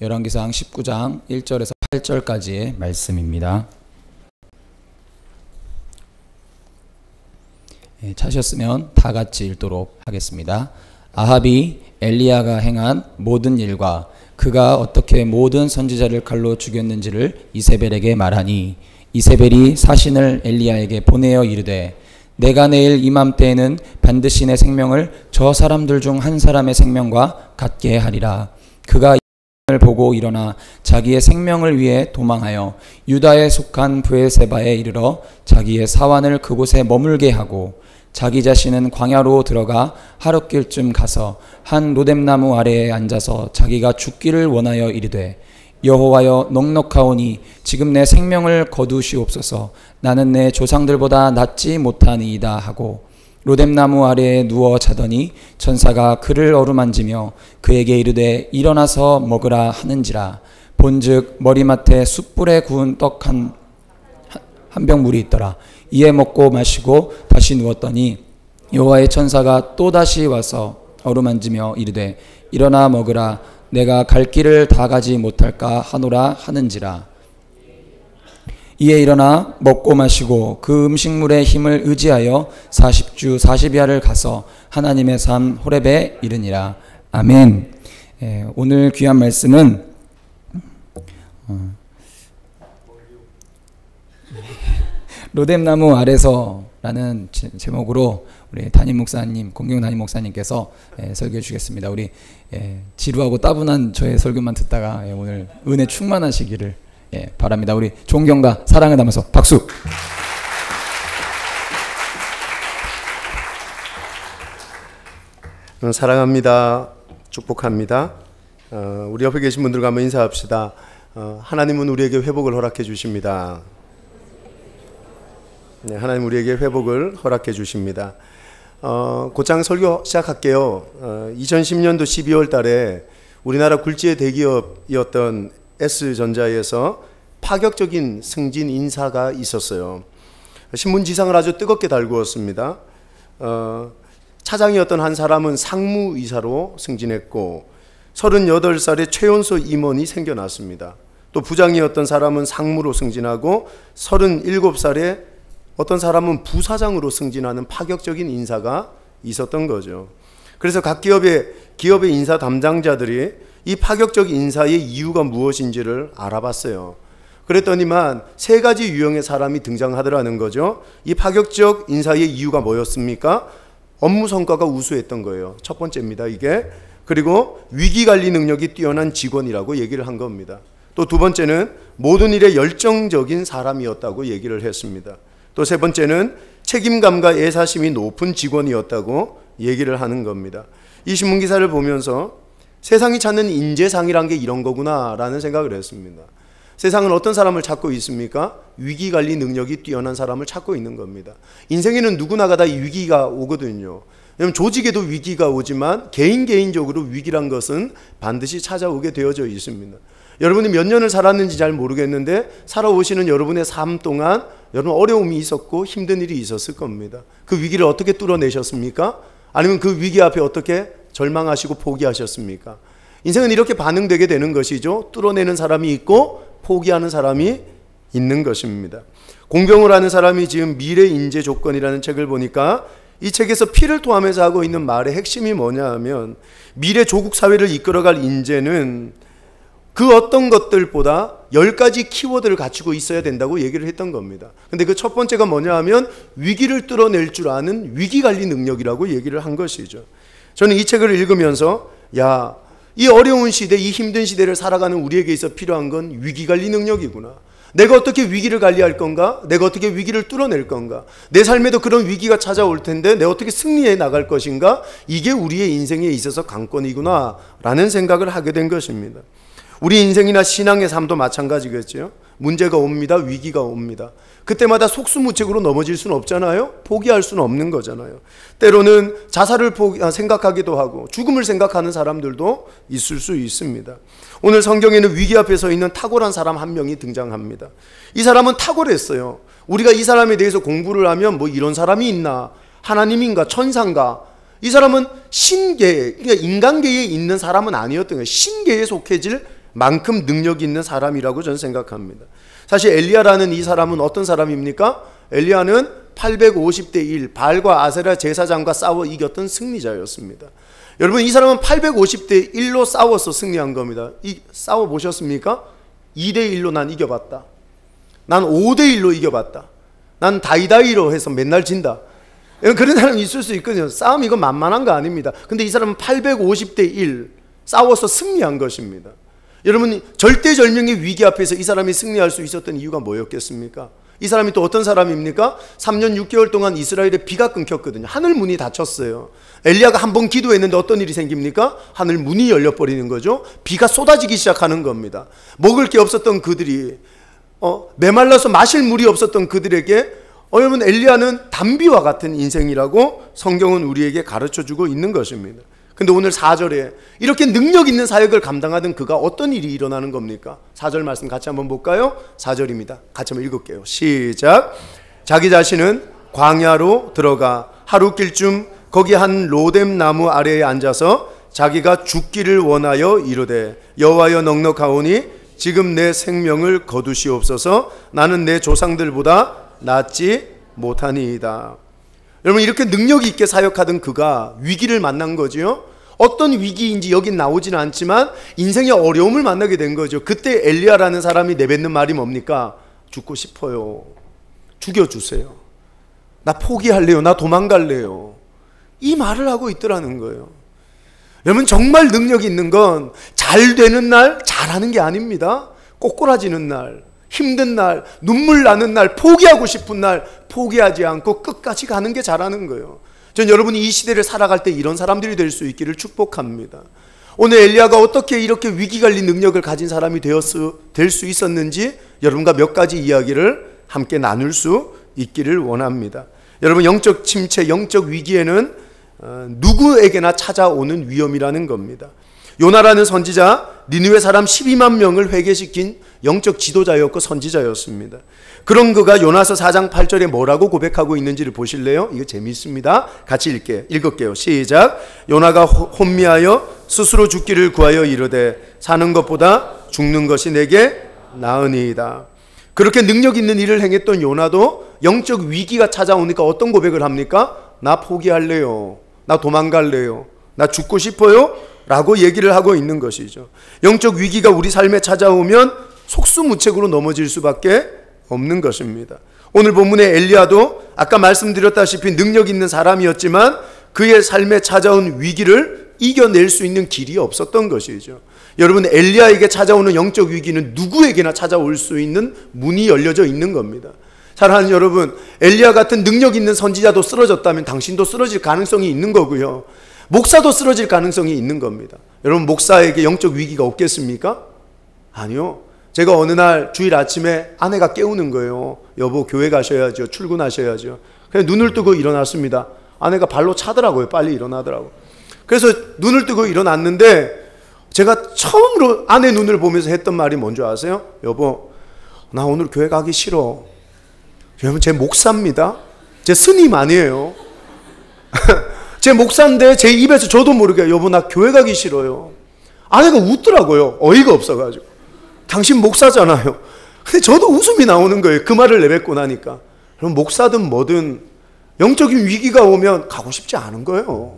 열왕기상 19장 1절에서 8절까지의 말씀입니다. 찾으셨으면 다 같이 읽도록 하겠습니다. 아합이 엘리야가 행한 모든 일과 그가 어떻게 모든 선지자를 칼로 죽였는지를 이세벨에게 말하니 이세벨이 사신을 엘리야에게 보내어 이르되 내가 내일 이맘때에는 반드시 내 생명을 저 사람들 중 한 사람의 생명과 같게 하리라. 그가 을 보고 일어나 자기의 생명을 위해 도망하여 유다에 속한 브에세바에 이르러 자기의 사환을 그곳에 머물게 하고 자기 자신은 광야로 들어가 하룻길쯤 가서 한 로뎀나무 아래에 앉아서 자기가 죽기를 원하여 이르되 여호와여 넉넉하오니 지금 내 생명을 거두시옵소서. 나는 내 조상들보다 낫지 못하니이다 하고 로뎀나무 아래에 누워 자더니 천사가 그를 어루만지며 그에게 이르되 일어나서 먹으라 하는지라. 본즉 머리맡에 숯불에 구운 떡 한 병물이 있더라. 이에 먹고 마시고 다시 누웠더니 여호와의 천사가 또다시 와서 어루만지며 이르되 일어나 먹으라. 내가 갈 길을 다 가지 못할까 하노라 하는지라. 이에 일어나 먹고 마시고 그 음식물의 힘을 의지하여 40주 40야를 가서 하나님의 산 호렙에 이르니라. 아멘. 오늘 귀한 말씀은 로뎀나무 아래서라는 제목으로 우리 담임 목사님, 공경 담임 목사님께서 설교해 주겠습니다. 우리 지루하고 따분한 저의 설교만 듣다가 오늘 은혜 충만하시기를 바랍니다. 우리 존경과 사랑을 담아서 박수. 사랑합니다. 축복합니다. 우리 옆에 계신 분들과 한번 인사합시다. 하나님은 우리에게 회복을 허락해 주십니다. 네, 하나님 우리에게 회복을 허락해 주십니다. 곧장 설교 시작할게요. 2010년도 12월 달에 우리나라 굴지의 대기업이었던 S전자에서 파격적인 승진 인사가 있었어요. 신문지상을 아주 뜨겁게 달구었습니다. 차장이었던 한 사람은 상무이사로 승진했고 38살에 최연소 임원이 생겨났습니다. 또 부장이었던 사람은 상무로 승진하고 37살에 어떤 사람은 부사장으로 승진하는 파격적인 인사가 있었던 거죠. 그래서 각 기업의 인사 담당자들이 이 파격적 인사의 이유가 무엇인지를 알아봤어요. 그랬더니만 세 가지 유형의 사람이 등장하더라는 거죠. 이 파격적 인사의 이유가 뭐였습니까? 업무 성과가 우수했던 거예요. 첫 번째입니다, 이게. 그리고 위기관리 능력이 뛰어난 직원이라고 얘기를 한 겁니다. 또 두 번째는 모든 일에 열정적인 사람이었다고 얘기를 했습니다. 또 세 번째는 책임감과 애사심이 높은 직원이었다고 얘기를 하는 겁니다. 이 신문기사를 보면서 세상이 찾는 인재상이란 게 이런 거구나 라는 생각을 했습니다. 세상은 어떤 사람을 찾고 있습니까? 위기관리 능력이 뛰어난 사람을 찾고 있는 겁니다. 인생에는 누구나가 다 위기가 오거든요. 왜냐하면 조직에도 위기가 오지만 개인적으로 위기란 것은 반드시 찾아오게 되어져 있습니다. 여러분이 몇 년을 살았는지 잘 모르겠는데 살아오시는 여러분의 삶 동안 여러분 어려움이 있었고 힘든 일이 있었을 겁니다. 그 위기를 어떻게 뚫어내셨습니까? 아니면 그 위기 앞에 어떻게 절망하시고 포기하셨습니까? 인생은 이렇게 반응되게 되는 것이죠. 뚫어내는 사람이 있고 포기하는 사람이 있는 것입니다. 공병을 하는 사람이 지금 미래 인재 조건이라는 책을 보니까 이 책에서 피를 토하면서 하고 있는 말의 핵심이 뭐냐 하면 미래 조국 사회를 이끌어갈 인재는 그 어떤 것들보다 10가지 키워드를 갖추고 있어야 된다고 얘기를 했던 겁니다. 근데 그 첫 번째가 뭐냐 하면 위기를 뚫어낼 줄 아는 위기관리 능력이라고 얘기를 한 것이죠. 저는 이 책을 읽으면서 이 어려운 시대, 이 힘든 시대를 살아가는 우리에게 있어 필요한 건 위기관리 능력이구나. 내가 어떻게 위기를 관리할 건가? 내가 어떻게 위기를 뚫어낼 건가? 내 삶에도 그런 위기가 찾아올 텐데 내가 어떻게 승리해 나갈 것인가? 이게 우리의 인생에 있어서 관건이구나 라는 생각을 하게 된 것입니다. 우리 인생이나 신앙의 삶도 마찬가지겠죠. 문제가 옵니다. 위기가 옵니다. 그때마다 속수무책으로 넘어질 수는 없잖아요. 포기할 수는 없는 거잖아요. 때로는 자살을 생각하기도 하고 죽음을 생각하는 사람들도 있을 수 있습니다. 오늘 성경에는 위기 앞에 서 있는 탁월한 사람 한 명이 등장합니다. 이 사람은 탁월했어요. 우리가 이 사람에 대해서 공부를 하면 뭐 이런 사람이 있나? 하나님인가? 천사인가? 이 사람은 신계, 그러니까 인간계에 있는 사람은 아니었던 거예요. 신계에 속해질 만큼 능력이 있는 사람이라고 저는 생각합니다. 사실 엘리야라는 이 사람은 어떤 사람입니까? 엘리야는 850대 1 바알과 아세라 제사장과 싸워 이겼던 승리자였습니다. 여러분, 이 사람은 850대 1로 싸워서 승리한 겁니다. 싸워 보셨습니까? 2대 1로 난 이겨봤다. 난 5대 1로 이겨봤다. 난 다이다이로 해서 맨날 진다. 그런 사람이 있을 수 있거든요. 싸움 이거 만만한 거 아닙니다. 근데 이 사람은 850대 1 싸워서 승리한 것입니다. 여러분, 절대절명의 위기 앞에서 이 사람이 승리할 수 있었던 이유가 뭐였겠습니까? 이 사람이 또 어떤 사람입니까? 3년 6개월 동안 이스라엘에 비가 끊겼거든요. 하늘 문이 닫혔어요. 엘리야가 한 번 기도했는데 어떤 일이 생깁니까? 하늘 문이 열려버리는 거죠. 비가 쏟아지기 시작하는 겁니다. 먹을 게 없었던 그들이 메말라서 마실 물이 없었던 그들에게 여러분, 엘리야는 담비와 같은 인생이라고 성경은 우리에게 가르쳐주고 있는 것입니다. 근데 오늘 4절에 이렇게 능력 있는 사역을 감당하던 그가 어떤 일이 일어나는 겁니까? 4절 말씀 같이 한번 볼까요? 4절입니다. 같이 한번 읽을게요. 시작. 자기 자신은 광야로 들어가 하루길쯤 거기 한 로뎀 나무 아래에 앉아서 자기가 죽기를 원하여 이르되 여호와여 넉넉하오니 지금 내 생명을 거두시옵소서. 나는 내 조상들보다 낫지 못하니이다. 여러분, 이렇게 능력 있게 사역하던 그가 위기를 만난 거죠. 어떤 위기인지 여긴 나오지는 않지만 인생의 어려움을 만나게 된 거죠. 그때 엘리야라는 사람이 내뱉는 말이 뭡니까? 죽고 싶어요. 죽여주세요. 나 포기할래요. 나 도망갈래요. 이 말을 하고 있더라는 거예요. 여러분, 정말 능력이 있는 건 잘 되는 날 잘하는 게 아닙니다. 꼬꾸라지는 날, 힘든 날, 눈물 나는 날, 포기하고 싶은 날 포기하지 않고 끝까지 가는 게 잘하는 거예요. 전 여러분이 이 시대를 살아갈 때 이런 사람들이 될 수 있기를 축복합니다. 오늘 엘리야가 어떻게 이렇게 위기관리 능력을 가진 사람이 될 수 있었는지 여러분과 몇 가지 이야기를 함께 나눌 수 있기를 원합니다. 여러분, 영적 침체, 영적 위기에는 누구에게나 찾아오는 위험이라는 겁니다. 요나라는 선지자, 니느웨 사람 12만 명을 회개시킨 영적 지도자였고 선지자였습니다. 그런 그가 요나서 4장 8절에 뭐라고 고백하고 있는지를 보실래요? 이거 재미있습니다. 같이 읽을게요. 시작. 요나가 혼미하여 스스로 죽기를 구하여 이르되 사는 것보다 죽는 것이 내게 나으니이다. 그렇게 능력 있는 일을 행했던 요나도 영적 위기가 찾아오니까 어떤 고백을 합니까? 나 포기할래요. 나 도망갈래요. 나 죽고 싶어요. 라고 얘기를 하고 있는 것이죠. 영적 위기가 우리 삶에 찾아오면 속수무책으로 넘어질 수밖에 없는 것입니다. 오늘 본문의 엘리야도 아까 말씀드렸다시피 능력 있는 사람이었지만 그의 삶에 찾아온 위기를 이겨낼 수 있는 길이 없었던 것이죠. 여러분, 엘리야에게 찾아오는 영적 위기는 누구에게나 찾아올 수 있는 문이 열려져 있는 겁니다. 사랑하는 여러분, 엘리야 같은 능력 있는 선지자도 쓰러졌다면 당신도 쓰러질 가능성이 있는 거고요. 목사도 쓰러질 가능성이 있는 겁니다. 여러분, 목사에게 영적 위기가 없겠습니까? 아니요. 제가 어느 날 주일 아침에 아내가 깨우는 거예요. 여보, 교회 가셔야죠. 출근하셔야죠. 그래서 눈을 뜨고 일어났습니다. 아내가 발로 차더라고요. 빨리 일어나더라고요. 그래서 눈을 뜨고 일어났는데 제가 처음으로 아내 눈을 보면서 했던 말이 뭔지 아세요? 여보, 나 오늘 교회 가기 싫어. 여러분, 제 목사입니다. 제 스님 아니에요. 제 목사인데 제 입에서 저도 모르게 여보, 나 교회 가기 싫어요. 아내가 웃더라고요. 어이가 없어가지고. 당신 목사잖아요. 근데 저도 웃음이 나오는 거예요. 그 말을 내뱉고 나니까. 그럼 목사든 뭐든 영적인 위기가 오면 가고 싶지 않은 거예요.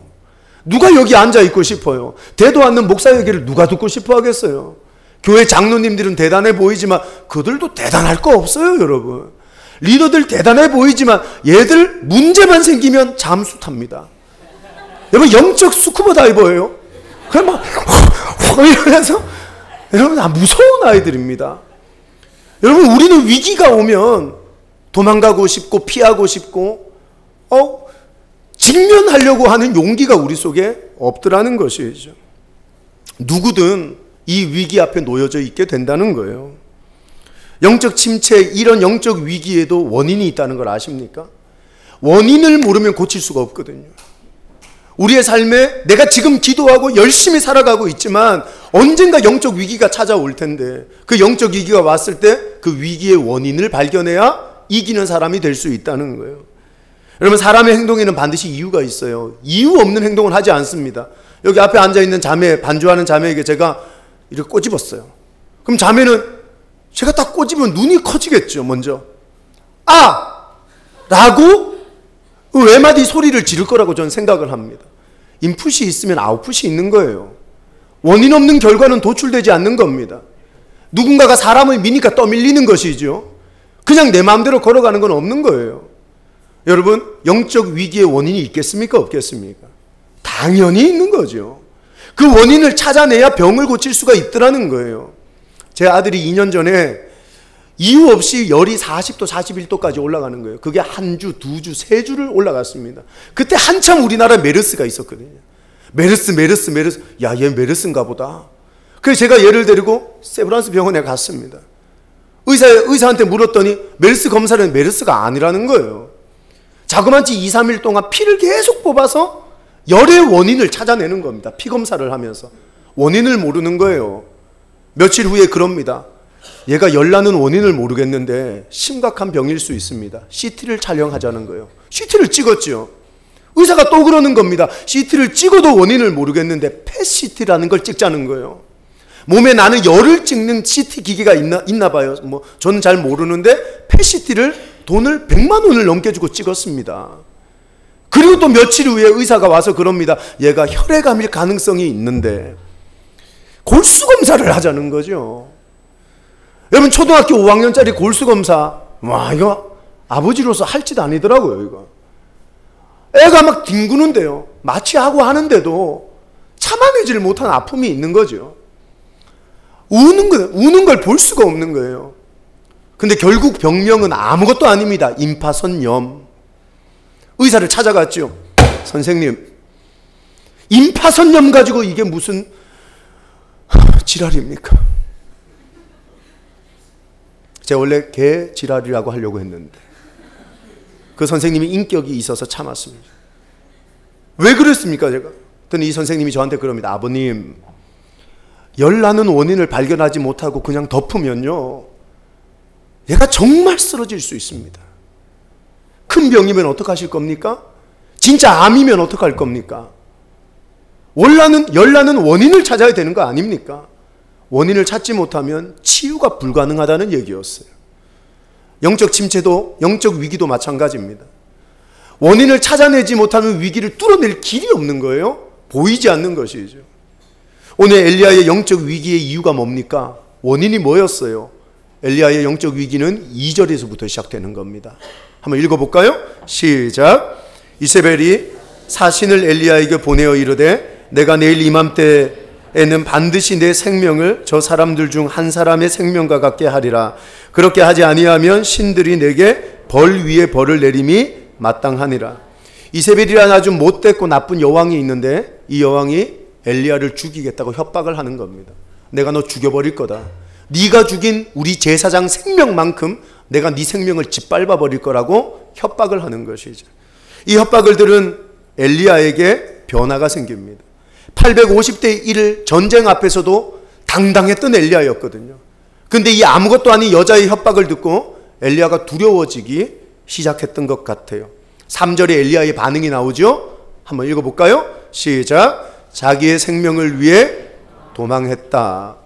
누가 여기 앉아 있고 싶어요? 대도 않는 목사 얘기를 누가 듣고 싶어 하겠어요? 교회 장로님들은 대단해 보이지만 그들도 대단할 거 없어요, 여러분. 리더들 대단해 보이지만 얘들 문제만 생기면 잠수 탑니다. 여러분, 영적 스쿠버 다이버예요. 그냥 막 이러면서 여러분, 무서운 아이들입니다. 여러분, 우리는 위기가 오면 도망가고 싶고 피하고 싶고 직면하려고 하는 용기가 우리 속에 없더라는 것이죠. 누구든 이 위기 앞에 놓여져 있게 된다는 거예요. 영적 침체, 이런 영적 위기에도 원인이 있다는 걸 아십니까? 원인을 모르면 고칠 수가 없거든요. 우리의 삶에 내가 지금 기도하고 열심히 살아가고 있지만 언젠가 영적 위기가 찾아올 텐데 그 영적 위기가 왔을 때 그 위기의 원인을 발견해야 이기는 사람이 될 수 있다는 거예요. 여러분, 사람의 행동에는 반드시 이유가 있어요. 이유 없는 행동을 하지 않습니다. 여기 앞에 앉아있는 자매, 반주하는 자매에게 제가 이렇게 꼬집었어요. 그럼 자매는 제가 딱 꼬집으면 눈이 커지겠죠. 먼저 아! 라고 외마디 소리를 지를 거라고 저는 생각을 합니다. 인풋이 있으면 아웃풋이 있는 거예요. 원인 없는 결과는 도출되지 않는 겁니다. 누군가가 사람을 미니까 떠밀리는 것이죠. 그냥 내 마음대로 걸어가는 건 없는 거예요. 여러분, 영적 위기의 원인이 있겠습니까? 없겠습니까? 당연히 있는 거죠. 그 원인을 찾아내야 병을 고칠 수가 있더라는 거예요. 제 아들이 2년 전에 이유 없이 열이 40도, 41도까지 올라가는 거예요. 그게 한 주, 두 주, 세 주를 올라갔습니다. 그때 한참 우리나라에 메르스가 있었거든요. 메르스. 야, 얘 메르스인가 보다. 그래서 제가 얘를 데리고 세브란스 병원에 갔습니다. 의사한테 물었더니 메르스 검사를 했는데 메르스가 아니라는 거예요. 자그마치 2, 3일 동안 피를 계속 뽑아서 열의 원인을 찾아내는 겁니다. 피 검사를 하면서. 원인을 모르는 거예요. 며칠 후에 그럽니다. 얘가 열나는 원인을 모르겠는데 심각한 병일 수 있습니다. CT를 촬영하자는 거예요. CT를 찍었죠. 의사가 또 그러는 겁니다. CT를 찍어도 원인을 모르겠는데 펫CT라는 걸 찍자는 거예요. 몸에 나는 열을 찍는 CT 기계가 있나 봐요. 뭐 저는 잘 모르는데 펫CT를 돈을 100만 원을 넘게 주고 찍었습니다. 그리고 또 며칠 후에 의사가 와서 그럽니다. 얘가 혈액암일 가능성이 있는데 골수 검사를 하자는 거죠. 여러분, 초등학교 5학년짜리 골수 검사, 와, 이거 아버지로서 할 짓 아니더라고요, 이거. 애가 막 뒹구는데요. 마취하고 하는데도 참아내지를 못한 아픔이 있는 거죠. 우는 걸 볼 수가 없는 거예요. 근데 결국 병명은 아무것도 아닙니다. 임파선염. 의사를 찾아갔죠. 선생님, 임파선염 가지고 이게 무슨 지랄입니까? 제가 원래 개 지랄이라고 하려고 했는데 그 선생님이 인격이 있어서 참았습니다. 왜 그랬습니까, 제가? 그랬더니 이 선생님이 저한테 그럽니다. 아버님, 열나는 원인을 발견하지 못하고 그냥 덮으면요, 얘가 정말 쓰러질 수 있습니다. 큰 병이면 어떡하실 겁니까? 진짜 암이면 어떡할 겁니까? 열나는 원인을 찾아야 되는 거 아닙니까? 원인을 찾지 못하면 치유가 불가능하다는 얘기였어요. 영적 침체도, 영적 위기도 마찬가지입니다. 원인을 찾아내지 못하면 위기를 뚫어낼 길이 없는 거예요. 보이지 않는 것이죠. 오늘 엘리야의 영적 위기의 이유가 뭡니까? 원인이 뭐였어요? 엘리야의 영적 위기는 2절에서부터 시작되는 겁니다. 한번 읽어볼까요? 시작. 이세벨이 사신을 엘리야에게 보내어 이르되 내가 내일 이맘때에는 반드시 내 생명을 저 사람들 중 한 사람의 생명과 같게 하리라. 그렇게 하지 아니하면 신들이 내게 벌 위에 벌을 내림이 마땅하니라. 이세벨이라는 아주 못됐고 나쁜 여왕이 있는데 이 여왕이 엘리야를 죽이겠다고 협박을 하는 겁니다. 내가 너 죽여버릴 거다. 네가 죽인 우리 제사장 생명만큼 내가 네 생명을 짓밟아 버릴 거라고 협박을 하는 것이죠. 이 협박을 들은 엘리야에게 변화가 생깁니다. 850대 1 전쟁 앞에서도 당당했던 엘리야였거든요. 근데 이 아무것도 아닌 여자의 협박을 듣고 엘리야가 두려워지기 시작했던 것 같아요. 3절에 엘리야의 반응이 나오죠. 한번 읽어볼까요? 시작. 자기의 생명을 위해 도망했다.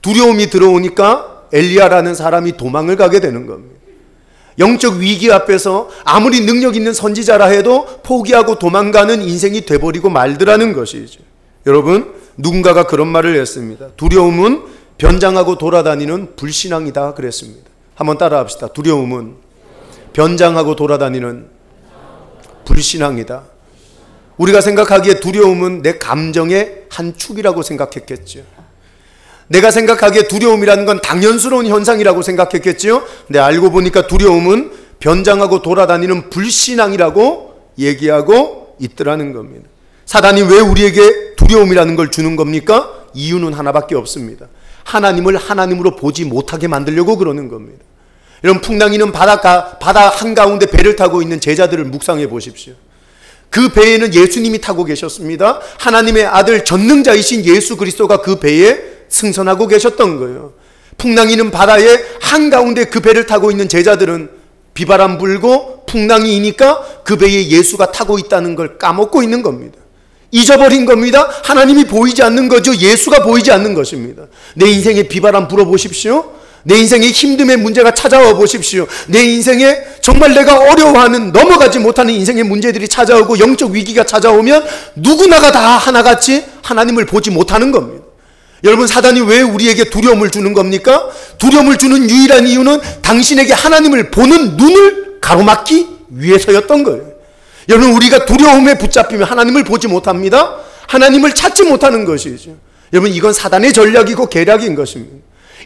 두려움이 들어오니까 엘리야라는 사람이 도망을 가게 되는 겁니다. 영적 위기 앞에서 아무리 능력 있는 선지자라 해도 포기하고 도망가는 인생이 돼버리고 말더라는 것이죠. 여러분, 누군가가 그런 말을 했습니다. 두려움은 변장하고 돌아다니는 불신앙이다 그랬습니다. 한번 따라 합시다. 두려움은 변장하고 돌아다니는 불신앙이다. 우리가 생각하기에 두려움은 내 감정의 한 축이라고 생각했겠죠. 내가 생각하기에 두려움이라는 건 당연스러운 현상이라고 생각했겠지요. 근데 알고 보니까 두려움은 변장하고 돌아다니는 불신앙이라고 얘기하고 있더라는 겁니다. 사단이 왜 우리에게 두려움이라는 걸 주는 겁니까? 이유는 하나밖에 없습니다. 하나님을 하나님으로 보지 못하게 만들려고 그러는 겁니다. 여러분, 풍랑이는 바다 한가운데 배를 타고 있는 제자들을 묵상해 보십시오. 그 배에는 예수님이 타고 계셨습니다. 하나님의 아들 전능자이신 예수 그리스도가 그 배에 승선하고 계셨던 거예요. 풍랑이는 바다의 한가운데 그 배를 타고 있는 제자들은 비바람 불고 풍랑이 이니까 그 배에 예수가 타고 있다는 걸 까먹고 있는 겁니다. 잊어버린 겁니다. 하나님이 보이지 않는 거죠. 예수가 보이지 않는 것입니다. 내 인생에 비바람 불어보십시오. 내 인생에 힘듦의 문제가 찾아와 보십시오. 내 인생에 정말 내가 어려워하는, 넘어가지 못하는 인생의 문제들이 찾아오고 영적 위기가 찾아오면 누구나가 다 하나같이 하나님을 보지 못하는 겁니다. 여러분, 사단이 왜 우리에게 두려움을 주는 겁니까? 두려움을 주는 유일한 이유는 당신에게 하나님을 보는 눈을 가로막기 위해서였던 거예요. 여러분, 우리가 두려움에 붙잡히면 하나님을 보지 못합니다. 하나님을 찾지 못하는 것이죠. 여러분, 이건 사단의 전략이고 계략인 것입니다.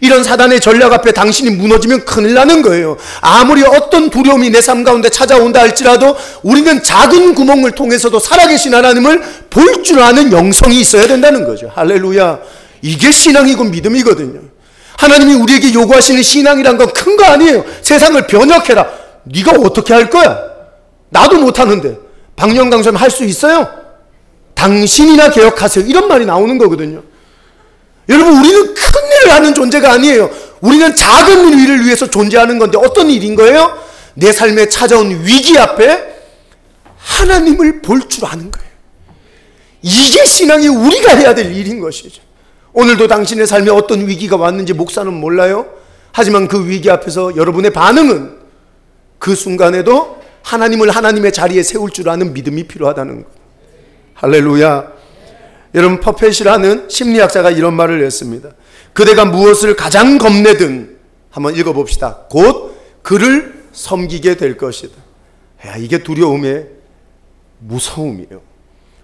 이런 사단의 전략 앞에 당신이 무너지면 큰일 나는 거예요. 아무리 어떤 두려움이 내 삶 가운데 찾아온다 할지라도 우리는 작은 구멍을 통해서도 살아계신 하나님을 볼 줄 아는 영성이 있어야 된다는 거죠. 할렐루야. 이게 신앙이고 믿음이거든요. 하나님이 우리에게 요구하시는 신앙이란 건 큰 거 아니에요. 세상을 변혁해라. 네가 어떻게 할 거야? 나도 못하는데. 박영강 할 수 있어요? 당신이나 개혁하세요. 이런 말이 나오는 거거든요. 여러분, 우리는 큰 일을 하는 존재가 아니에요. 우리는 작은 일을 위해서 존재하는 건데 어떤 일인 거예요? 내 삶에 찾아온 위기 앞에 하나님을 볼 줄 아는 거예요. 이게 신앙이 우리가 해야 될 일인 것이죠. 오늘도 당신의 삶에 어떤 위기가 왔는지 목사는 몰라요. 하지만 그 위기 앞에서 여러분의 반응은 그 순간에도 하나님을 하나님의 자리에 세울 줄 아는 믿음이 필요하다는 것. 할렐루야. 여러분, 퍼펫이라는 심리학자가 이런 말을 했습니다. 그대가 무엇을 가장 겁내든 한번 읽어봅시다. 곧 그를 섬기게 될 것이다. 야, 이게 두려움의 무서움이에요.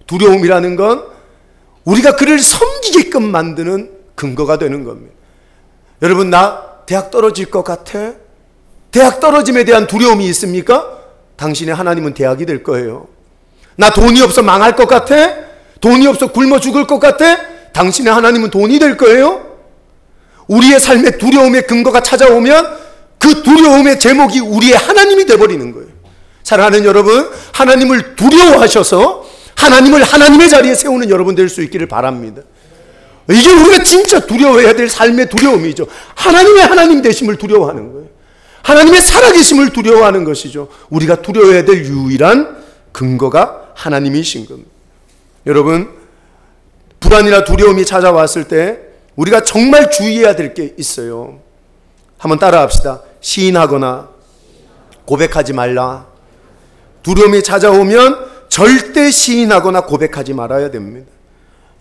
두려움이라는 건 우리가 그를 섬기게끔 만드는 근거가 되는 겁니다. 여러분, 나 대학 떨어질 것 같아? 대학 떨어짐에 대한 두려움이 있습니까? 당신의 하나님은 대학이 될 거예요. 나 돈이 없어 망할 것 같아? 돈이 없어 굶어 죽을 것 같아? 당신의 하나님은 돈이 될 거예요. 우리의 삶에 두려움의 근거가 찾아오면 그 두려움의 제목이 우리의 하나님이 되어버리는 거예요. 사랑하는 여러분, 하나님을 두려워하셔서 하나님을 하나님의 자리에 세우는 여러분 될 수 있기를 바랍니다. 이게 우리가 진짜 두려워해야 될 삶의 두려움이죠. 하나님의 하나님 되심을 두려워하는 거예요. 하나님의 살아계심을 두려워하는 것이죠. 우리가 두려워해야 될 유일한 근거가 하나님이신 겁니다. 여러분, 불안이나 두려움이 찾아왔을 때 우리가 정말 주의해야 될 게 있어요. 한번 따라합시다. 시인하거나 고백하지 말라. 두려움이 찾아오면 절대 시인하거나 고백하지 말아야 됩니다.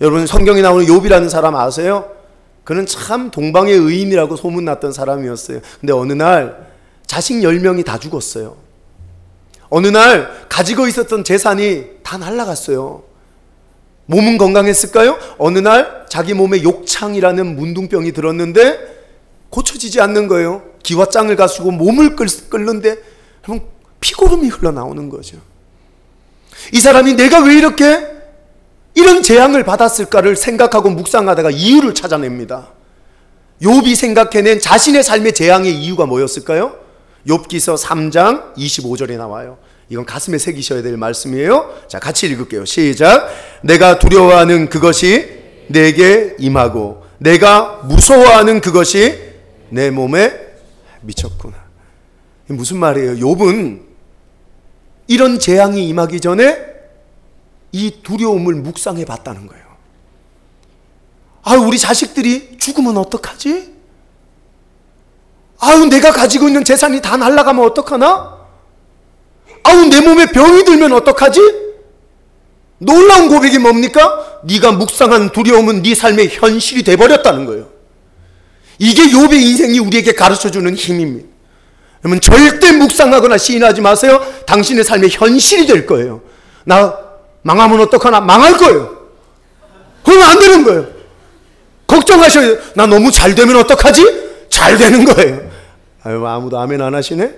여러분, 성경에 나오는 욥이라는 사람 아세요? 그는 참 동방의 의인이라고 소문났던 사람이었어요. 근데 어느 날 자식 10명이 다 죽었어요. 어느 날 가지고 있었던 재산이 다 날아갔어요. 몸은 건강했을까요? 어느 날 자기 몸에 욕창이라는 문둥병이 들었는데 고쳐지지 않는 거예요. 기와장을 가지고 몸을 끓는데 피고름이 흘러나오는 거죠. 이 사람이 내가 왜 이렇게 이런 재앙을 받았을까를 생각하고 묵상하다가 이유를 찾아냅니다. 욥이 생각해낸 자신의 삶의 재앙의 이유가 뭐였을까요? 욥기서 3장 25절에 나와요. 이건 가슴에 새기셔야 될 말씀이에요. 자, 같이 읽을게요. 시작. 내가 두려워하는 그것이 내게 임하고 내가 무서워하는 그것이 내 몸에 미쳤구나. 무슨 말이에요? 욥은 이런 재앙이 임하기 전에 이 두려움을 묵상해 봤다는 거예요. 아, 우리 자식들이 죽으면 어떡하지? 아유, 내가 가지고 있는 재산이 다 날아가면 어떡하나? 아우, 내 몸에 병이 들면 어떡하지? 놀라운 고백이 뭡니까? 네가 묵상한 두려움은 네 삶의 현실이 돼버렸다는 거예요. 이게 욥의 인생이 우리에게 가르쳐주는 힘입니다. 여러분, 절대 묵상하거나 시인하지 마세요. 당신의 삶의 현실이 될 거예요. 나 망하면 어떡하나? 망할 거예요. 그러면 안 되는 거예요. 걱정하셔야 돼요. 나 너무 잘 되면 어떡하지? 잘 되는 거예요. 아유, 아무도 아멘 안 하시네?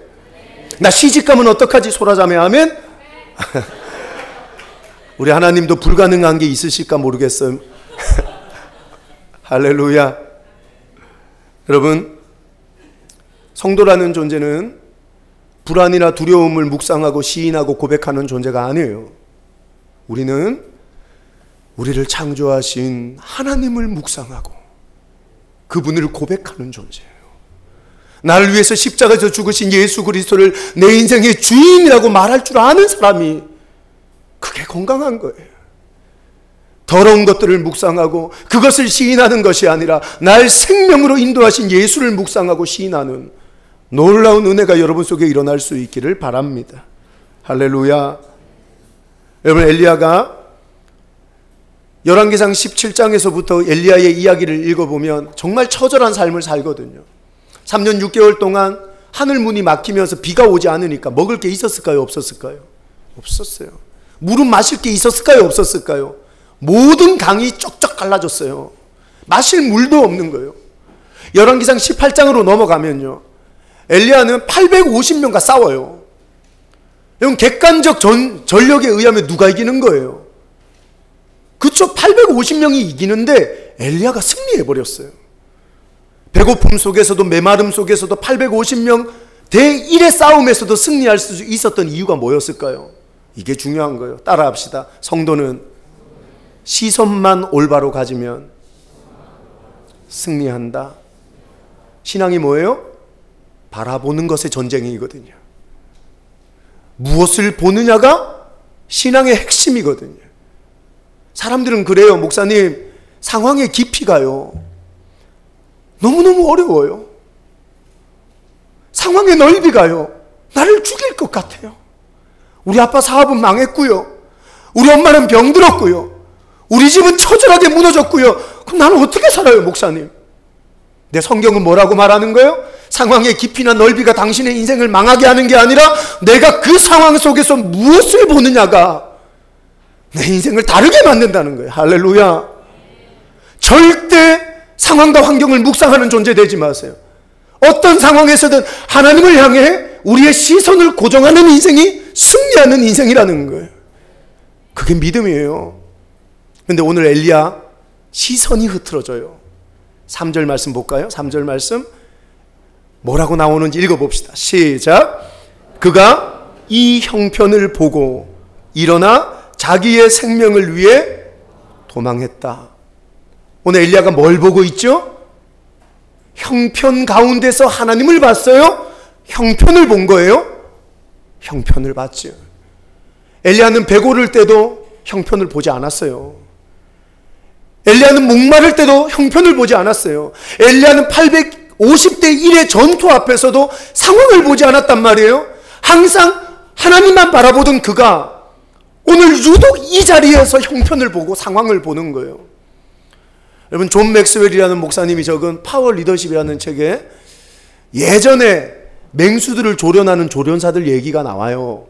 나 시집가면 어떡하지? 소라자매 아멘? 우리 하나님도 불가능한 게 있으실까 모르겠어요. 할렐루야. 여러분, 성도라는 존재는 불안이나 두려움을 묵상하고 시인하고 고백하는 존재가 아니에요. 우리는 우리를 창조하신 하나님을 묵상하고 그분을 고백하는 존재예요. 나를 위해서 십자가에서 죽으신 예수 그리스도를 내 인생의 주인이라고 말할 줄 아는 사람이 그게 건강한 거예요. 더러운 것들을 묵상하고 그것을 시인하는 것이 아니라 날 생명으로 인도하신 예수를 묵상하고 시인하는 놀라운 은혜가 여러분 속에 일어날 수 있기를 바랍니다. 할렐루야. 여러분, 엘리야가 열왕기상 17장에서부터 엘리야의 이야기를 읽어보면 정말 처절한 삶을 살거든요. 3년 6개월 동안 하늘 문이 막히면서 비가 오지 않으니까 먹을 게 있었을까요? 없었을까요? 없었어요. 물은 마실 게 있었을까요? 없었을까요? 모든 강이 쪽쪽 갈라졌어요. 마실 물도 없는 거예요. 열왕기상 18장으로 넘어가면요, 엘리야는 850명과 싸워요. 이건 객관적 전력에 의하면 누가 이기는 거예요? 그쵸? 850명이 이기는데 엘리야가 승리해버렸어요. 배고픔 속에서도 메마름 속에서도 850명 대1의 싸움에서도 승리할 수 있었던 이유가 뭐였을까요? 이게 중요한 거예요. 따라합시다. 성도는 시선만 올바로 가지면 승리한다. 신앙이 뭐예요? 바라보는 것의 전쟁이거든요. 무엇을 보느냐가 신앙의 핵심이거든요. 사람들은 그래요. 목사님, 상황의 깊이가요, 너무너무 어려워요. 상황의 넓이가요, 나를 죽일 것 같아요. 우리 아빠 사업은 망했고요, 우리 엄마는 병들었고요, 우리 집은 처절하게 무너졌고요. 그럼 나는 어떻게 살아요, 목사님? 내 성경은 뭐라고 말하는 거예요? 상황의 깊이나 넓이가 당신의 인생을 망하게 하는 게 아니라 내가 그 상황 속에서 무엇을 보느냐가 내 인생을 다르게 만든다는 거예요. 할렐루야. 절대 상황과 환경을 묵상하는 존재 되지 마세요. 어떤 상황에서든 하나님을 향해 우리의 시선을 고정하는 인생이 승리하는 인생이라는 거예요. 그게 믿음이에요. 근데 오늘 엘리야 시선이 흐트러져요. 3절 말씀 볼까요? 3절 말씀 뭐라고 나오는지 읽어봅시다. 시작. 그가 이 형편을 보고 일어나 자기의 생명을 위해 도망했다. 오늘 엘리야가 뭘 보고 있죠? 형편 가운데서 하나님을 봤어요? 형편을 본 거예요? 형편을 봤죠. 엘리야는 배고를 때도 형편을 보지 않았어요. 엘리야는 목마를 때도 형편을 보지 않았어요. 엘리야는 850대 1의 전투 앞에서도 상황을 보지 않았단 말이에요. 항상 하나님만 바라보던 그가 오늘 유독 이 자리에서 형편을 보고 상황을 보는 거예요. 여러분, 존 맥스웰이라는 목사님이 적은 파워 리더십이라는 책에 예전에 맹수들을 조련하는 조련사들 얘기가 나와요.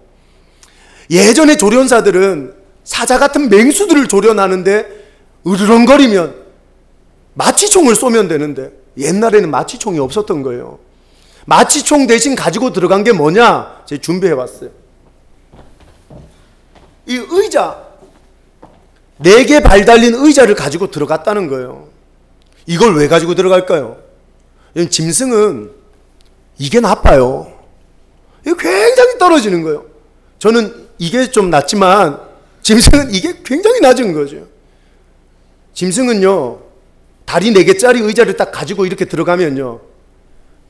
예전에 조련사들은 사자 같은 맹수들을 조련하는데 으르렁거리면 마취총을 쏘면 되는데 옛날에는 마취총이 없었던 거예요. 마취총 대신 가지고 들어간 게 뭐냐? 제가 준비해봤어요. 이 의자, 4개 발 달린 의자를 가지고 들어갔다는 거예요. 이걸 왜 가지고 들어갈까요? 짐승은 이게 나빠요. 이게 굉장히 떨어지는 거예요. 저는 이게 좀 낮지만 짐승은 이게 굉장히 낮은 거죠. 짐승은요, 다리 4개짜리 의자를 딱 가지고 이렇게 들어가면요,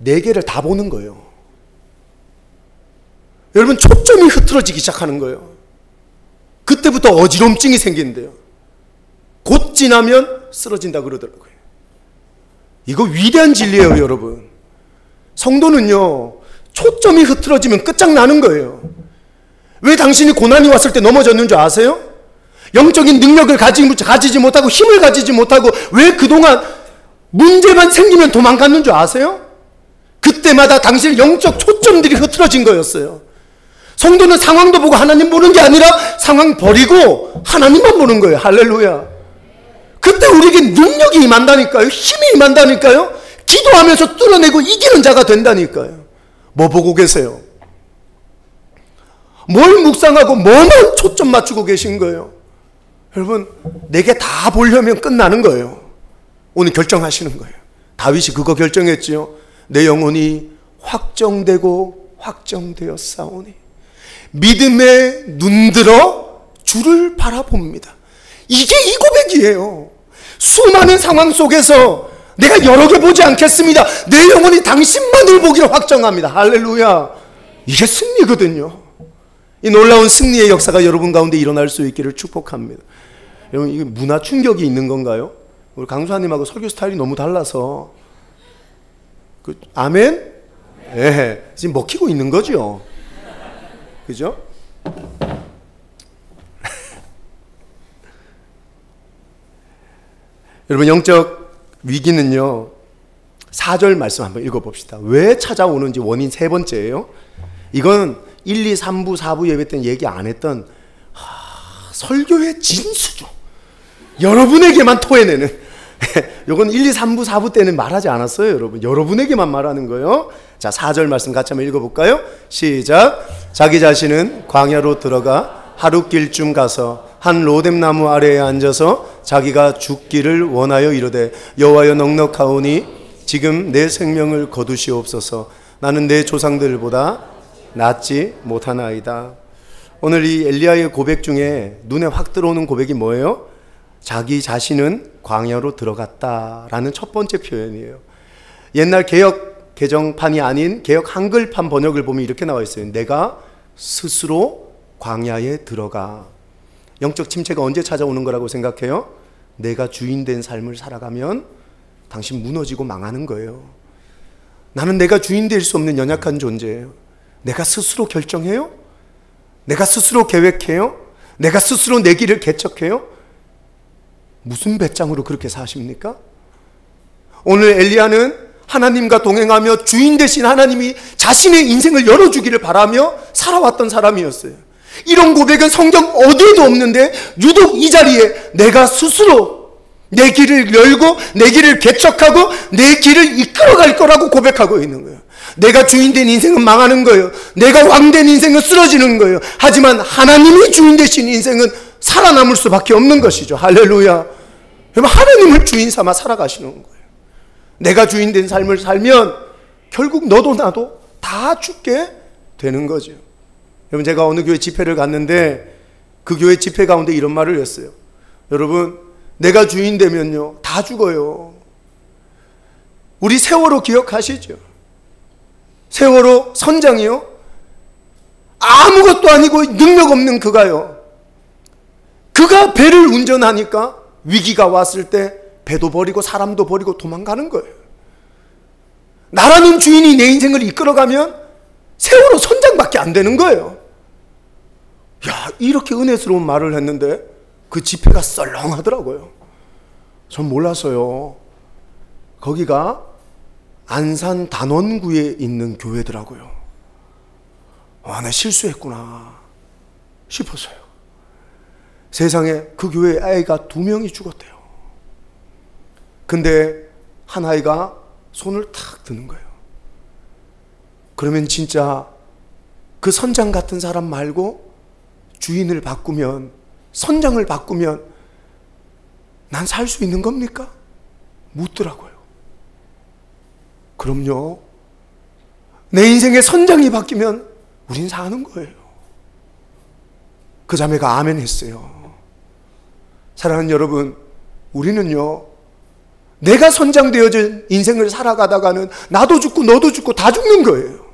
4개를 다 보는 거예요. 여러분, 초점이 흐트러지기 시작하는 거예요. 그때부터 어지럼증이 생긴대요. 곧 지나면 쓰러진다 그러더라고요. 이거 위대한 진리예요, 여러분. 성도는요, 초점이 흐트러지면 끝장나는 거예요. 왜 당신이 고난이 왔을 때 넘어졌는 줄 아세요? 영적인 능력을 가지지 못하고 힘을 가지지 못하고 왜 그동안 문제만 생기면 도망갔는 줄 아세요? 그때마다 당신의 영적 초점들이 흐트러진 거였어요. 성도는 상황도 보고 하나님 보는 게 아니라 상황 버리고 하나님만 보는 거예요. 할렐루야. 그때 우리에게 능력이 임한다니까요. 힘이 임한다니까요. 기도하면서 뚫어내고 이기는 자가 된다니까요. 뭐 보고 계세요? 뭘 묵상하고 뭐만 초점 맞추고 계신 거예요? 여러분, 내게 다 보려면 끝나는 거예요. 오늘 결정하시는 거예요. 다윗이 그거 결정했지요. 내 영혼이 확정되고 확정되었사오니 믿음에 눈들어 주를 바라봅니다. 이게 이 고백이에요. 수많은 상황 속에서 내가 여러 개 보지 않겠습니다. 내 영혼이 당신만을 보기로 확정합니다. 할렐루야. 이게 승리거든요. 이 놀라운 승리의 역사가 여러분 가운데 일어날 수 있기를 축복합니다. 여러분 이게 문화 충격이 있는 건가요? 우리 강수아님하고 설교 스타일이 너무 달라서 아멘? 예, 지금 먹히고 있는 거죠. 그죠? 여러분 영적 위기는요 4절 말씀 한번 읽어봅시다. 왜 찾아오는지 원인 세 번째예요. 이건 1, 2, 3부, 4부 예배 때는 얘기 안 했던 설교의 진수죠. 여러분에게만 토해내는 이건 1, 2, 3부, 4부 때는 말하지 않았어요. 여러분 여러분에게만 말하는 거예요. 자 4절 말씀 같이 한번 읽어볼까요? 시작. 자기 자신은 광야로 들어가 하룻길쯤 가서 한 로뎀나무 아래에 앉아서 자기가 죽기를 원하여 이르되 여호와여 넉넉하오니 지금 내 생명을 거두시옵소서. 나는 내 조상들보다 낫지 못하나이다. 오늘 이 엘리야의 고백 중에 눈에 확 들어오는 고백이 뭐예요? 자기 자신은 광야로 들어갔다라는 첫 번째 표현이에요. 옛날 개역 개정판이 아닌 개역 한글판 번역을 보면 이렇게 나와 있어요. 내가 스스로 광야에 들어가. 영적 침체가 언제 찾아오는 거라고 생각해요? 내가 주인된 삶을 살아가면 당신 무너지고 망하는 거예요. 나는 내가 주인 될 수 없는 연약한 존재예요. 내가 스스로 결정해요? 내가 스스로 계획해요? 내가 스스로 내 길을 개척해요? 무슨 배짱으로 그렇게 사십니까? 오늘 엘리야는 하나님과 동행하며 주인 되신 하나님이 자신의 인생을 열어주기를 바라며 살아왔던 사람이었어요. 이런 고백은 성경 어디에도 없는데 유독 이 자리에 내가 스스로 내 길을 열고 내 길을 개척하고 내 길을 이끌어갈 거라고 고백하고 있는 거예요. 내가 주인된 인생은 망하는 거예요. 내가 왕된 인생은 쓰러지는 거예요. 하지만 하나님이 주인 되신 인생은 살아남을 수밖에 없는 것이죠. 할렐루야. 여러분 하나님을 주인 삼아 살아가시는 거예요. 내가 주인된 삶을 살면 결국 너도 나도 다 죽게 되는 거죠. 여러분 제가 어느 교회 집회를 갔는데 그 교회 집회 가운데 이런 말을 했어요. 여러분 내가 주인 되면요 다 죽어요. 우리 세월호 기억하시죠? 세월호 선장이요 아무것도 아니고 능력 없는 그가요, 그가 배를 운전하니까 위기가 왔을 때 배도 버리고 사람도 버리고 도망가는 거예요. 나라는 주인이 내 인생을 이끌어가면 세월호 선장밖에 안 되는 거예요. 야, 이렇게 은혜스러운 말을 했는데 그 집회가 썰렁하더라고요. 전 몰랐어요. 거기가 안산 단원구에 있는 교회더라고요. 나 실수했구나 싶었어요. 세상에 그 교회에 아이가 2명이 죽었대요. 근데 한 아이가 손을 탁 드는 거예요. 그러면 진짜 그 선장 같은 사람 말고 주인을 바꾸면, 선장을 바꾸면 난 살 수 있는 겁니까? 묻더라고요. 그럼요. 내 인생의 선장이 바뀌면 우린 사는 거예요. 그 자매가 아멘 했어요. 사랑하는 여러분, 우리는요 내가 선장되어진 인생을 살아가다가는 나도 죽고 너도 죽고 다 죽는 거예요.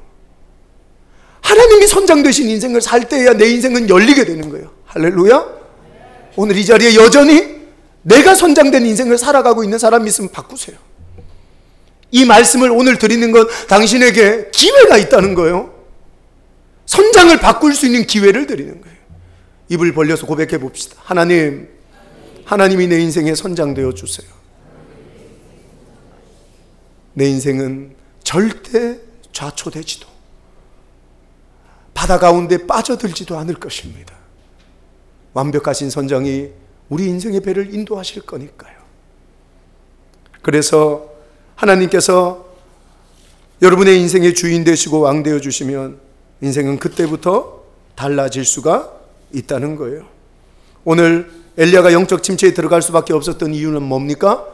하나님이 선장되신 인생을 살 때야 내 인생은 열리게 되는 거예요. 할렐루야. 오늘 이 자리에 여전히 내가 선장된 인생을 살아가고 있는 사람이 있으면 바꾸세요. 이 말씀을 오늘 드리는 건 당신에게 기회가 있다는 거예요. 선장을 바꿀 수 있는 기회를 드리는 거예요. 입을 벌려서 고백해 봅시다. 하나님, 하나님이 내 인생의 선장되어 주세요. 내 인생은 절대 좌초되지도 바다 가운데 빠져들지도 않을 것입니다. 완벽하신 선장이 우리 인생의 배를 인도하실 거니까요. 그래서 하나님께서 여러분의 인생의 주인 되시고 왕 되어 주시면 인생은 그때부터 달라질 수가 있다는 거예요. 오늘 엘리야가 영적 침체에 들어갈 수밖에 없었던 이유는 뭡니까?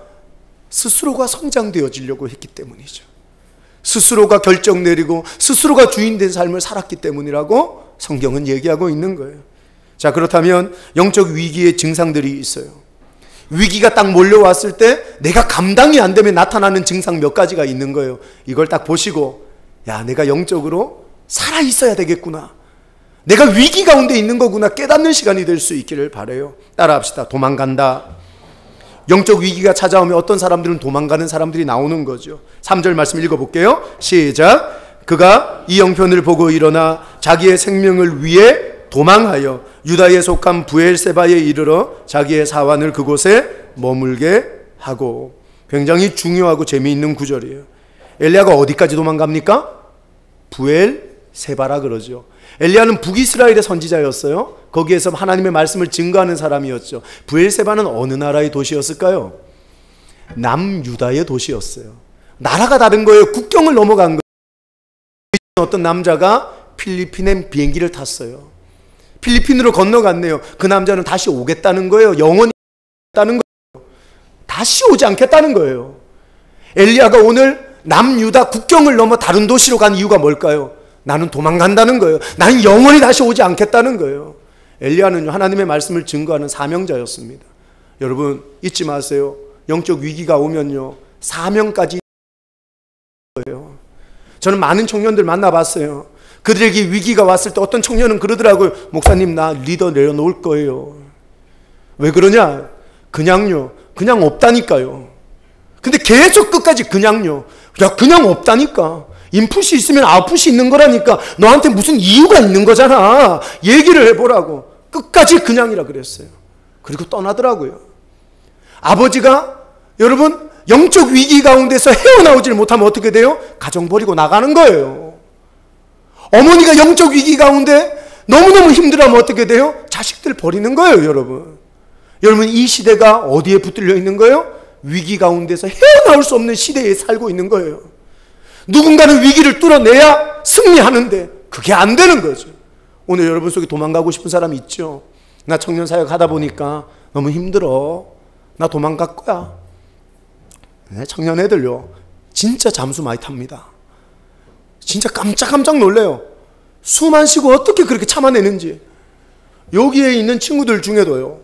스스로가 선장되어지려고 했기 때문이죠. 스스로가 결정 내리고 스스로가 주인된 삶을 살았기 때문이라고 성경은 얘기하고 있는 거예요. 자, 그렇다면 영적 위기의 증상들이 있어요. 위기가 딱 몰려왔을 때 내가 감당이 안 되면 나타나는 증상 몇 가지가 있는 거예요. 이걸 딱 보시고 야, 내가 영적으로 살아있어야 되겠구나, 내가 위기 가운데 있는 거구나 깨닫는 시간이 될 수 있기를 바라요. 따라합시다. 도망간다. 영적 위기가 찾아오면 어떤 사람들은 도망가는 사람들이 나오는 거죠. 3절 말씀 읽어볼게요. 시작. 그가 이 형편을 보고 일어나 자기의 생명을 위해 도망하여 유다에 속한 브엘세바에 이르러 자기의 사환을 그곳에 머물게 하고. 굉장히 중요하고 재미있는 구절이에요. 엘리야가 어디까지 도망갑니까? 브엘세바라 그러죠. 엘리야는 북이스라엘의 선지자였어요. 거기에서 하나님의 말씀을 증거하는 사람이었죠. 브엘세바는 어느 나라의 도시였을까요? 남유다의 도시였어요. 나라가 다른 거예요. 국경을 넘어간 거예요. 어떤 남자가 필리핀에 비행기를 탔어요. 필리핀으로 건너갔네요. 그 남자는 다시 오겠다는 거예요. 영원히 오겠다는 거예요. 다시 오지 않겠다는 거예요. 엘리야가 오늘 남유다 국경을 넘어 다른 도시로 간 이유가 뭘까요? 나는 도망간다는 거예요. 나는 영원히 다시 오지 않겠다는 거예요. 엘리야는 하나님의 말씀을 증거하는 사명자였습니다. 여러분 잊지 마세요. 영적 위기가 오면요 사명까지 거예요. 저는 많은 청년들 만나봤어요. 그들에게 위기가 왔을 때 어떤 청년은 그러더라고요. 목사님 나 리더 내려놓을 거예요. 왜 그러냐? 그냥 없다니까요. 근데 계속 끝까지 그냥요. 야 그냥 없다니까. 인풋이 있으면 아웃풋이 있는 거라니까. 너한테 무슨 이유가 있는 거잖아. 얘기를 해보라고. 끝까지 그냥이라 그랬어요. 그리고 떠나더라고요. 아버지가 여러분 영적 위기 가운데서 헤어나오질 못하면 어떻게 돼요? 가정 버리고 나가는 거예요. 어머니가 영적 위기 가운데 너무너무 힘들어하면 어떻게 돼요? 자식들 버리는 거예요. 여러분 이 시대가 어디에 붙들려 있는 거예요? 위기 가운데서 헤어나올 수 없는 시대에 살고 있는 거예요. 누군가는 위기를 뚫어내야 승리하는데 그게 안 되는 거죠. 오늘 여러분 속에 도망가고 싶은 사람이 있죠. 나 청년 사역 하다 보니까 너무 힘들어. 나 도망갈 거야. 네, 청년 애들요 진짜 잠수 많이 탑니다. 진짜 깜짝 놀래요. 숨 안 쉬고 어떻게 그렇게 참아내는지. 여기에 있는 친구들 중에도요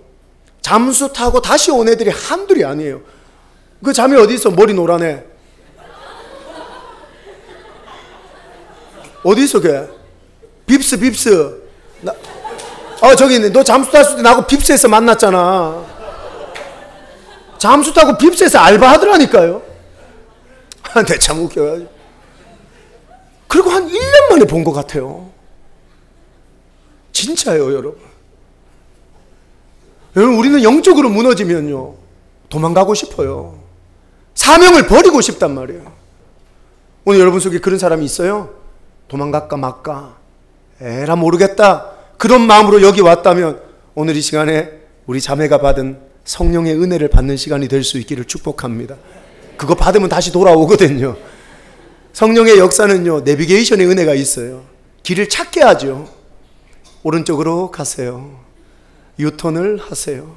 잠수 타고 다시 온 애들이 한둘이 아니에요. 그 잠이 어디 있어? 머리 노란애. 어디 있어 걔? 빕스. 저기 있네. 너 잠수 탔을 때 나하고 빕스에서 만났잖아. 잠수 타고 빕스에서 알바하더라니까요. 내 참 웃겨요. 그리고 한 1년 만에 본 것 같아요. 진짜예요 여러분. 여러분 우리는 영적으로 무너지면요 도망가고 싶어요. 사명을 버리고 싶단 말이에요. 오늘 여러분 속에 그런 사람이 있어요? 도망갈까 말까 에라 모르겠다 그런 마음으로 여기 왔다면 오늘 이 시간에 우리 자매가 받은 성령의 은혜를 받는 시간이 될 수 있기를 축복합니다. 그거 받으면 다시 돌아오거든요. 성령의 역사는요 내비게이션의 은혜가 있어요. 길을 찾게 하죠. 오른쪽으로 가세요. 유턴을 하세요.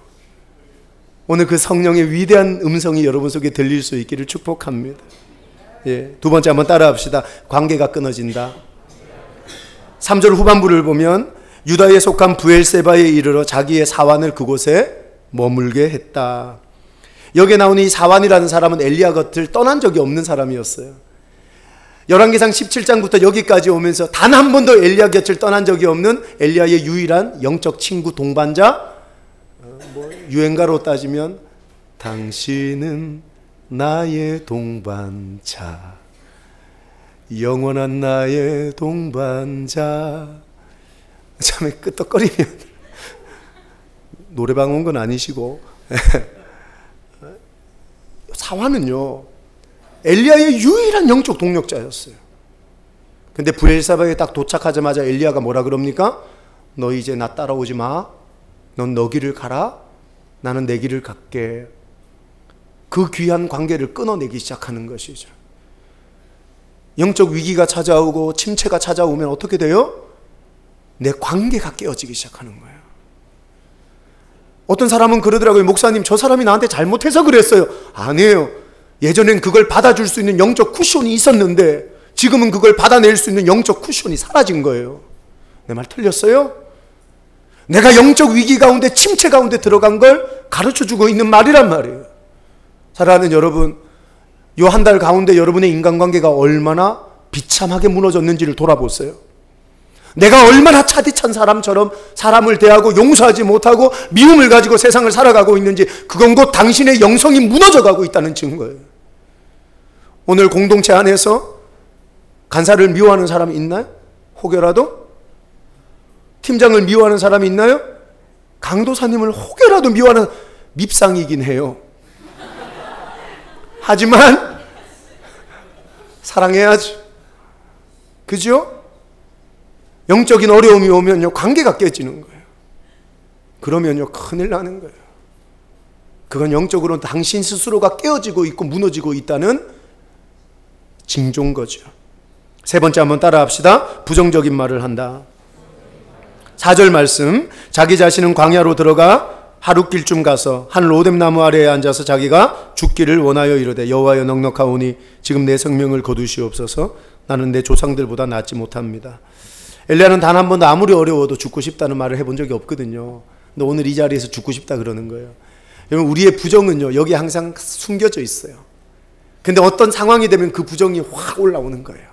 오늘 그 성령의 위대한 음성이 여러분 속에 들릴 수 있기를 축복합니다. 예, 두 번째 한번 따라합시다. 관계가 끊어진다. 3절 후반부를 보면 유다에 속한 브엘세바에 이르러 자기의 사환을 그곳에 머물게 했다. 여기에 나오는 이 사환이라는 사람은 엘리야 곁을 떠난 적이 없는 사람이었어요. 열왕기상 17장부터 여기까지 오면서 단 한 번도 엘리야 곁을 떠난 적이 없는 엘리야의 유일한 영적 친구 동반자, 유행가로 따지면 당신은 나의 동반자, 영원한 나의 동반자. 참 끄떡거리면 노래방 온 건 아니시고 사환은요 엘리야의 유일한 영적 동력자였어요. 근데 브엘세바에 딱 도착하자마자 엘리야가 뭐라 그럽니까? 너 이제 나 따라오지 마. 넌 너 길을 가라. 나는 내 길을 갈게. 그 귀한 관계를 끊어내기 시작하는 것이죠. 영적 위기가 찾아오고 침체가 찾아오면 어떻게 돼요? 내 관계가 깨어지기 시작하는 거예요. 어떤 사람은 그러더라고요. 목사님 저 사람이 나한테 잘못해서 그랬어요. 아니에요. 예전엔 그걸 받아줄 수 있는 영적 쿠션이 있었는데 지금은 그걸 받아낼 수 있는 영적 쿠션이 사라진 거예요. 내 말 틀렸어요? 내가 영적 위기 가운데 침체 가운데 들어간 걸 가르쳐주고 있는 말이란 말이에요. 사랑하는 여러분, 요 한 달 가운데 여러분의 인간관계가 얼마나 비참하게 무너졌는지를 돌아보세요. 내가 얼마나 차디찬 사람처럼 사람을 대하고 용서하지 못하고 미움을 가지고 세상을 살아가고 있는지 그건 곧 당신의 영성이 무너져가고 있다는 증거예요. 오늘 공동체 안에서 간사를 미워하는 사람이 있나요? 혹여라도? 팀장을 미워하는 사람이 있나요? 강도사님을 혹여라도 미워하는 밉상이긴 해요. 하지만 사랑해야지. 그죠? 영적인 어려움이 오면요, 관계가 깨지는 거예요. 그러면요, 큰일 나는 거예요. 그건 영적으로 당신 스스로가 깨어지고 있고 무너지고 있다는 징조인 거죠. 세 번째 한번 따라 합시다. 부정적인 말을 한다. 4절 말씀, 자기 자신은 광야로 들어가 하룻길쯤 가서 한 로뎀나무 아래에 앉아서 자기가 죽기를 원하여 이르되 여호와여 넉넉하오니 지금 내 생명을 거두시옵소서. 나는 내 조상들보다 낫지 못합니다. 엘리야는 단 한 번도 아무리 어려워도 죽고 싶다는 말을 해본 적이 없거든요. 근데 오늘 이 자리에서 죽고 싶다 그러는 거예요. 여러분, 우리의 부정은요, 여기 항상 숨겨져 있어요. 근데 어떤 상황이 되면 그 부정이 확 올라오는 거예요.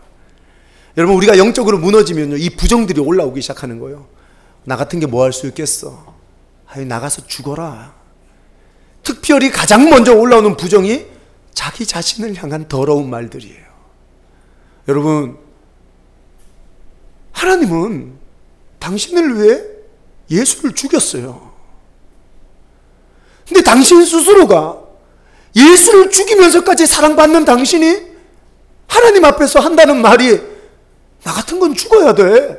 여러분, 우리가 영적으로 무너지면요, 이 부정들이 올라오기 시작하는 거예요. 나 같은 게 뭐 할 수 있겠어? 아니, 나가서 죽어라. 특별히 가장 먼저 올라오는 부정이 자기 자신을 향한 더러운 말들이에요. 여러분, 하나님은 당신을 위해 예수를 죽였어요. 근데 당신 스스로가 예수를 죽이면서까지 사랑받는 당신이 하나님 앞에서 한다는 말이 나 같은 건 죽어야 돼.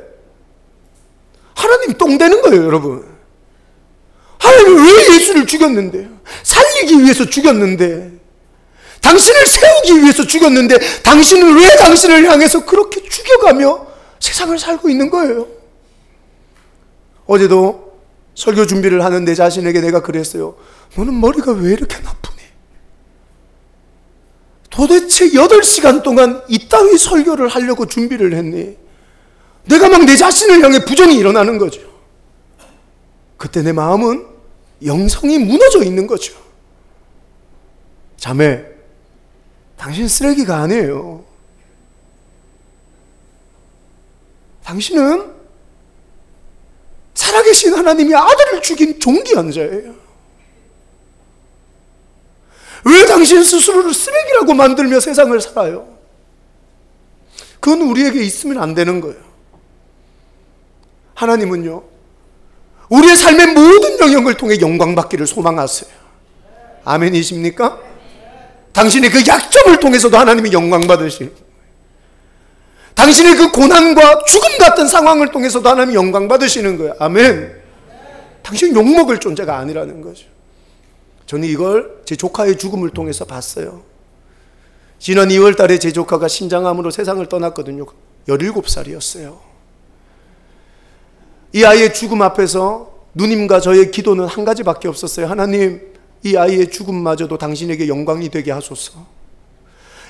하나님 똥 되는 거예요, 여러분. 하나님은 왜 예수를 죽였는데요? 살리기 위해서 죽였는데, 당신을 세우기 위해서 죽였는데, 당신은 왜 당신을 향해서 그렇게 죽여가며 세상을 살고 있는 거예요? 어제도 설교 준비를 하는 내 자신에게 내가 그랬어요. 너는 머리가 왜 이렇게 나쁘니? 도대체 8시간 동안 이따위 설교를 하려고 준비를 했니? 내가 막 내 자신을 향해 부정이 일어나는 거죠. 그때 내 마음은 영성이 무너져 있는 거죠. 자매, 당신 쓰레기가 아니에요. 당신은 살아계신 하나님이 아들을 죽인 존귀한 자예요. 왜 당신 스스로를 쓰레기라고 만들며 세상을 살아요? 그건 우리에게 있으면 안 되는 거예요. 하나님은요, 우리의 삶의 모든 영역을 통해 영광받기를 소망하세요. 아멘이십니까? 당신의 그 약점을 통해서도 하나님이 영광받으시는 거예요. 당신의 그 고난과 죽음 같은 상황을 통해서도 하나님이 영광받으시는 거예요. 아멘. 당신은 욕먹을 존재가 아니라는 거죠. 저는 이걸 제 조카의 죽음을 통해서 봤어요. 지난 2월 달에 제 조카가 신장암으로 세상을 떠났거든요. 17살이었어요. 이 아이의 죽음 앞에서 누님과 저의 기도는 한 가지밖에 없었어요. 하나님, 이 아이의 죽음마저도 당신에게 영광이 되게 하소서.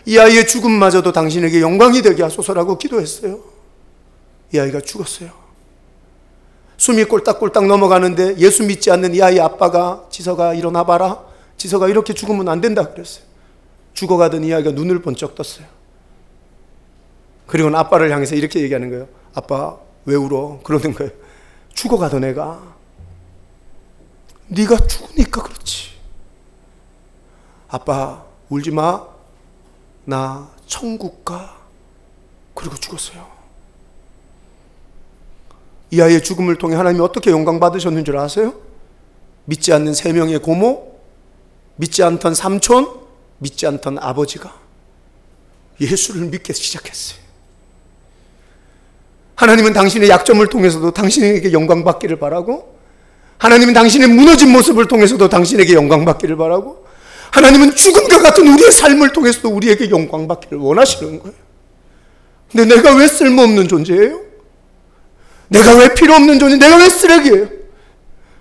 이 아이의 죽음마저도 당신에게 영광이 되게 하소서라고 기도했어요. 이 아이가 죽었어요. 숨이 꼴딱꼴딱 넘어가는데 예수 믿지 않는 이 아이의 아빠가 지서가 일어나 봐라. 지서가 이렇게 죽으면 안 된다 그랬어요. 죽어가던 이 아이가 눈을 번쩍 떴어요. 그리고는 아빠를 향해서 이렇게 얘기하는 거예요. 아빠, 왜 울어? 그러는 거예요. 죽어가던 애가 네가 죽으니까 그렇지. 아빠, 울지 마. 나 천국 가. 그리고 죽었어요. 이 아이의 죽음을 통해 하나님이 어떻게 영광 받으셨는 줄 아세요? 믿지 않는 3명의 고모, 믿지 않던 삼촌, 믿지 않던 아버지가 예수를 믿기 시작했어요. 하나님은 당신의 약점을 통해서도 당신에게 영광 받기를 바라고, 하나님은 당신의 무너진 모습을 통해서도 당신에게 영광 받기를 바라고, 하나님은 죽음과 같은 우리의 삶을 통해서도 우리에게 영광 받기를 원하시는 거예요. 근데 내가 왜 쓸모없는 존재예요? 내가 왜 필요 없는 존재? 내가 왜 쓰레기예요?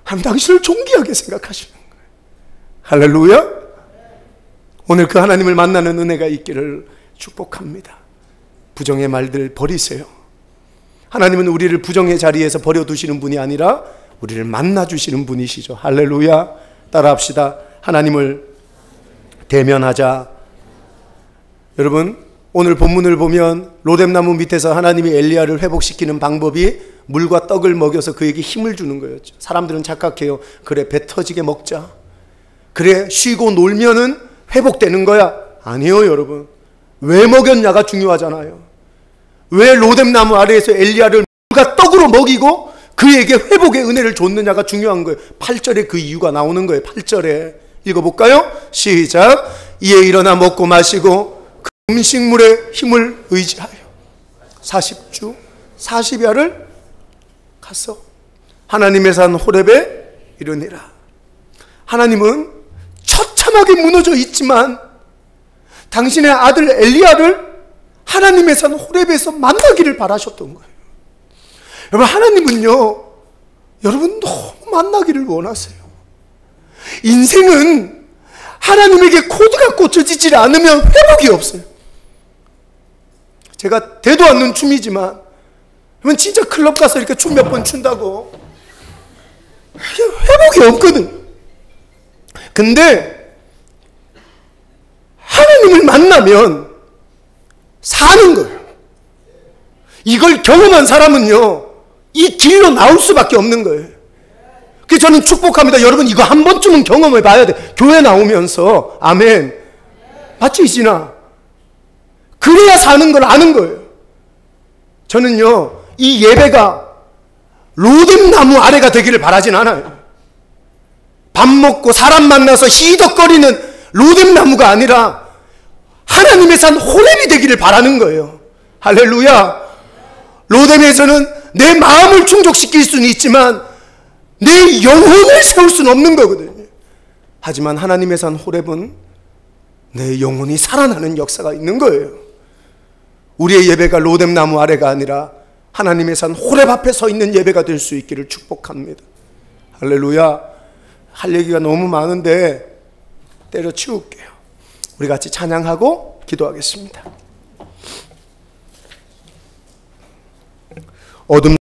하나님 당신을 존귀하게 생각하시는 거예요. 할렐루야. 오늘 그 하나님을 만나는 은혜가 있기를 축복합니다. 부정의 말들 버리세요. 하나님은 우리를 부정의 자리에서 버려두시는 분이 아니라 우리를 만나주시는 분이시죠. 할렐루야. 따라합시다. 하나님을 대면하자. 여러분, 오늘 본문을 보면 로뎀나무 밑에서 하나님이 엘리야를 회복시키는 방법이 물과 떡을 먹여서 그에게 힘을 주는 거였죠. 사람들은 착각해요. 그래, 배 터지게 먹자. 그래, 쉬고 놀면은 회복되는 거야. 아니요, 여러분. 왜 먹였냐가 중요하잖아요. 왜 로뎀나무 아래에서 엘리야를 물과 떡으로 먹이고 그에게 회복의 은혜를 줬느냐가 중요한 거예요. 8절에 그 이유가 나오는 거예요. 8절에 읽어볼까요? 시작. 이에 일어나 먹고 마시고 그 음식물의 힘을 의지하여 40주 40야를 갔어. 하나님의 산 호렙에 이르니라. 하나님은 처참하게 무너져 있지만 당신의 아들 엘리야를 하나님의 산 호렙에서 만나기를 바라셨던 거예요. 여러분, 하나님은요, 여러분 너무 만나기를 원하세요. 인생은 하나님에게 코드가 꽂혀지지 않으면 회복이 없어요. 제가 되도 않는 춤이지만 여러분 진짜 클럽 가서 이렇게 춤 몇 번 춘다고 회복이 없거든. 근데 하나님을 만나면 사는 거예요. 이걸 경험한 사람은요, 이 길로 나올 수밖에 없는 거예요. 그래서 저는 축복합니다. 여러분 이거 한 번쯤은 경험해 봐야 돼. 교회 나오면서. 아멘. 맞지, 이진아? 그래야 사는 걸 아는 거예요. 저는요, 이 예배가 로뎀나무 아래가 되기를 바라진 않아요. 밥 먹고 사람 만나서 희덕거리는 로뎀나무가 아니라 하나님의 산 호렙이 되기를 바라는 거예요. 할렐루야. 로뎀에서는 내 마음을 충족시킬 수는 있지만 내 영혼을 세울 수는 없는 거거든요. 하지만 하나님의 산 호렙은 내 영혼이 살아나는 역사가 있는 거예요. 우리의 예배가 로뎀나무 아래가 아니라 하나님의 산 호렙 앞에 서 있는 예배가 될 수 있기를 축복합니다. 할렐루야. 할 얘기가 너무 많은데 때려치울게요. 우리 같이 찬양하고 기도하겠습니다. 어둠